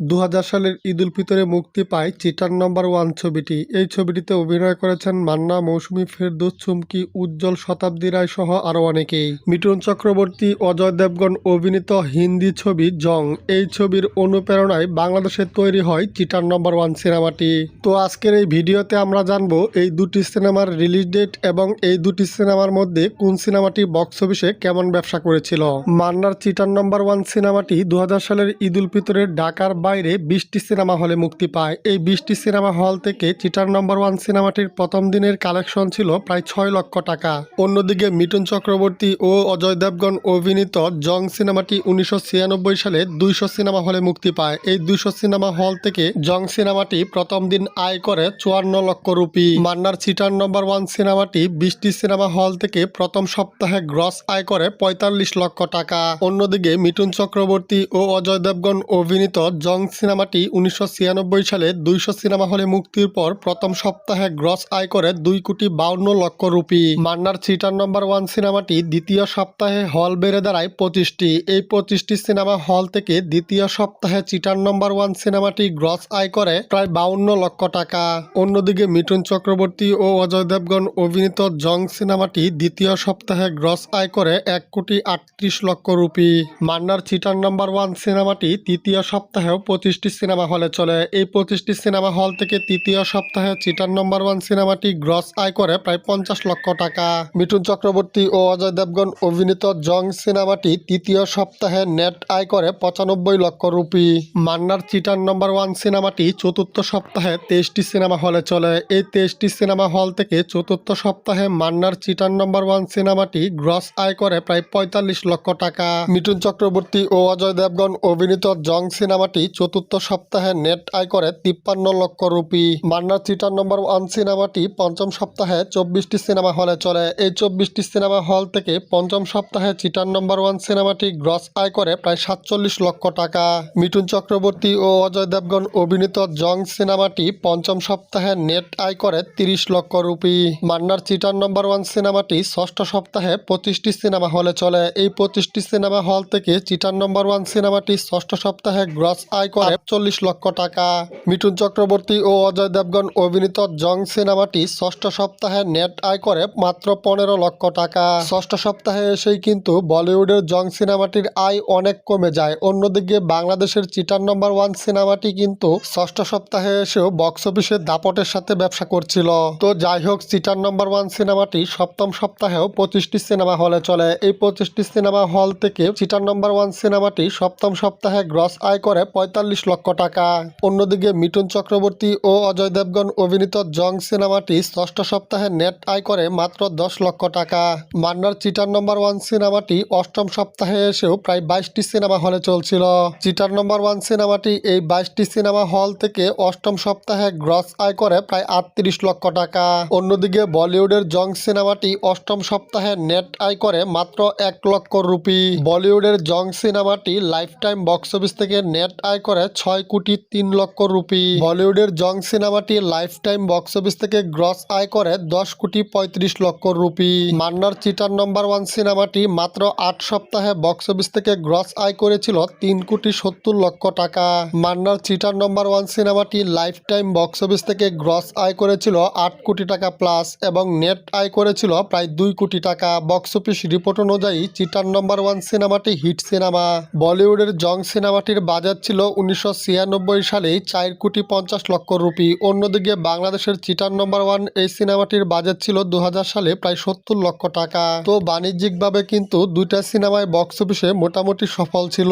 ২০০০ সালের ঈদ উল ফিতরে মুক্তি পায় চিটার নাম্বার ওয়ান ছবিটি। এই ছবিটিতে অভিনয় করেছেন মান্না, মৌসুমী, ফেরদৌস, চুমকি, উজ্জ্বল, শতাব্দী রায় সহ আরও অনেকেই। মিঠুন চক্রবর্তী, অজয় দেবগন অভিনীত হিন্দি ছবি জং, এই ছবির অনুপ্রেরণায় বাংলাদেশে তৈরি হয় চিটার নাম্বার ওয়ান সিনেমাটি। তো আজকের এই ভিডিওতে আমরা জানবো এই দুটি সিনেমার রিলিজ ডেট এবং এই দুটি সিনেমার মধ্যে কোন সিনেমাটি বক্স অফিসে কেমন ব্যবসা করেছিল। মান্নার চিটার নাম্বার ওয়ান সিনেমাটি ২০০০ সালের ঈদ উল ফিতরে ঢাকার বাইরে ২০টি সিনেমা হলে মুক্তি পায়। এই ২০টি সিনেমা হল থেকে চিটার নাম্বার ওয়ান সিনেমাটির প্রথম দিনের কালেকশন ছিল প্রায় ৬ লক্ষ টাকা। অন্যদিকে মিঠুন চক্রবর্তী ও অজয় দেবগন অভিনীত জং সিনেমাটি ১৯৯৬ সালে ২০০ সিনেমা হলে মুক্তি পায়। এই ২০০ সিনেমা হল থেকে জং সিনেমাটি প্রথম দিন আয় করে ৫৪ লক্ষ রুপি। মান্নার চিটার নাম্বার ওয়ান সিনেমাটি ২০টি সিনেমা হল থেকে প্রথম সপ্তাহে গ্রস আয় করে ৪৫ লক্ষ টাকা। অন্যদিকে মিঠুন চক্রবর্তী ও অজয় দেবগন অভিনীত জং সিনেমাটি ১৯৯৬ সালে ২০০ সিনেমা হলে মুক্তির পর প্রথম সপ্তাহে গ্রস আয় করে ২,৫২ লক্ষ রুপি। মান্নার চিটার নাম্বার ওয়ান সিনেমাটি দ্বিতীয় সপ্তাহে হল বেড়ে দাঁড়ায় ২৫টি। এই ২৫টি সিনেমা হল থেকে দ্বিতীয় সপ্তাহে চিটার নাম্বার ওয়ান সিনেমাটি গ্রস আয় করে প্রায় ৫২ লক্ষ টাকা। অন্যদিকে মিঠুন চক্রবর্তী ও অজয় দেবগন অভিনীত জং সিনেমাটি দ্বিতীয় সপ্তাহে গ্রস আয় করে ১,৩৮ লক্ষ রুপি। মান্নার চিটার নাম্বার ওয়ান সিনেমাটি তৃতীয় সপ্তাহেও ২৫টি সিনেমা হলে চলে। এই ২৫টি সিনেমা হল থেকে তৃতীয় সপ্তাহে চিটার নাম্বার ওয়ান সিনেমাটি গ্রস আয় করে প্রায় ৫০ লক্ষ টাকা। মিঠুন চক্রবর্তী ও অজয় দেবগন অভিনীত জং সিনেমাটি তৃতীয় সপ্তাহে নেট আয় করে ৯৫ লক্ষ রুপি। মান্নার চিটার নাম্বার ওয়ান সিনেমাটি চতুর্থ সপ্তাহে ২৩টি সিনেমা হলে চলে। এই ২৩টি সিনেমা হল থেকে চতুর্থ সপ্তাহে মান্নার চিটার নাম্বার ওয়ান সিনেমাটি গ্রস আয় করে প্রায় ৪৫ লক্ষ টাকা। মিঠুন চক্রবর্তী ও অজয় দেবগন অভিনীত জং সিনেমাটি চতুর্থ সপ্তাহে নেট আয় করে ৫৩ লক্ষ রুপি। মান্নার চিটার নম্বর ওয়ান সিনেমাটি পঞ্চম সপ্তাহে ২৪টি সিনেমা হলে চলে। এই ২৪টি সিনেমা হল থেকে পঞ্চম সপ্তাহে চিটার নম্বর ওয়ান সিনেমাটি গ্রস আয় করে প্রায় ৪৭ লক্ষ টাকা। মিঠুন চক্রবর্তী ও অজয় দেবগন অভিনীত জং সিনেমাটি পঞ্চম সপ্তাহে নেট আয় করে ৩০ লক্ষ রুপি। মান্নার চিটার নম্বর ওয়ান সিনেমাটি ষষ্ঠ সপ্তাহে ২৫টি সিনেমা হলে চলে। এই ২৫টি সিনেমা হল থেকে চিটার নম্বর ওয়ান সিনেমাটি ষষ্ঠ সপ্তাহে গ্রস আয় করে ৪৮ লক্ষ টাকা। মিঠুন চক্রবর্তী ও অজয় দেবগন অভিনীত জং সিনেমাটি ষষ্ঠ সপ্তাহে নেট আয় করে মাত্র ১৫ লক্ষ টাকা। ষষ্ঠ সপ্তাহে এসেই কিন্তু বলিউডের জং সিনেমাটির আয় অনেক কমে যায়। অন্যদিকে বাংলাদেশের চিটার নম্বর ওয়ান সিনেমাটি কিন্তু ষষ্ঠ সপ্তাহে এসেও বক্স অফিসে দাপটের সাথে ব্যবসা করছিল। তো যাই হোক, চিটার নম্বর ওয়ান সিনেমাটি সপ্তম সপ্তাহেও ২৫টি সিনেমা হলে চলে। এই ২৫টি সিনেমা হল থেকে চিটার নম্বর ওয়ান সিনেমাটি সপ্তম সপ্তাহে গ্রস আয় করে ৪৫ লক্ষ টাকা। অন্যদিকে মিঠুন চক্রবর্তী ও অজয় দেবগন অভিনীত জং সিনেমাটি ষষ্ঠ সপ্তাহে নেট আয় করে মাত্র ১০ লক্ষ টাকা। মান্নার চিটার নম্বর ওয়ান সিনেমাটি অষ্টম সপ্তাহে এসেও প্রায় ২২টি সিনেমা হলে চলছিল। চিটার নম্বর ওয়ান সিনেমাটি এই ২২টি সিনেমা হল থেকে অষ্টম সপ্তাহে গ্রস আয় করে প্রায় ৩৮ লক্ষ টাকা। অন্যদিকে বলিউডের জং সিনেমাটি অষ্টম সপ্তাহে নেট আয় করে মাত্র ১ লক্ষ রুপি। বলিউডের জং সিনেমাটি লাইফ টাইম বক্স অফিস থেকে নেট আয় করে ৬,৩,০০,০০০ রুপি। বলিউডের জং সিনেমাটি লাইফ টাইম বক্স অফিস থেকে গ্রস আয় করে ১০,৩৫,০০,০০০ রুপি। মান্নার চিটার নম্বর ওয়ান সিনেমাটি মাত্র ৮ সপ্তাহে বক্স অফিস থেকে গ্রস আয় করেছিল ৩,৭০,০০,০০০ টাকা। মান্নার চিটার নম্বর ওয়ান সিনেমাটি লাইফ টাইম বক্স অফিস থেকে গ্রস আয় করেছিল ৮ কোটি টাকা প্লাস এবং নেট আয় করেছিল প্রায় ২ কোটি টাকা। বক্স অফিস রিপোর্ট অনুযায়ী চিটার নম্বর ওয়ান সিনেমাটি হিট সিনেমা। বলিউডের জং সিনেমাটির বাজেট ছিল ১৯৯৬ সালেই ৪,৫০,০০,০০০ রুপি। অন্যদিকে বাংলাদেশের চিটার নম্বর ওয়ান এই সিনেমাটির বাজেট ছিল ২০০০ সালে প্রায় ৭০ লক্ষ টাকা। তো বাণিজ্যিকভাবে কিন্তু দুইটা সিনেমায় বক্স অফিসে মোটামুটি সফল ছিল।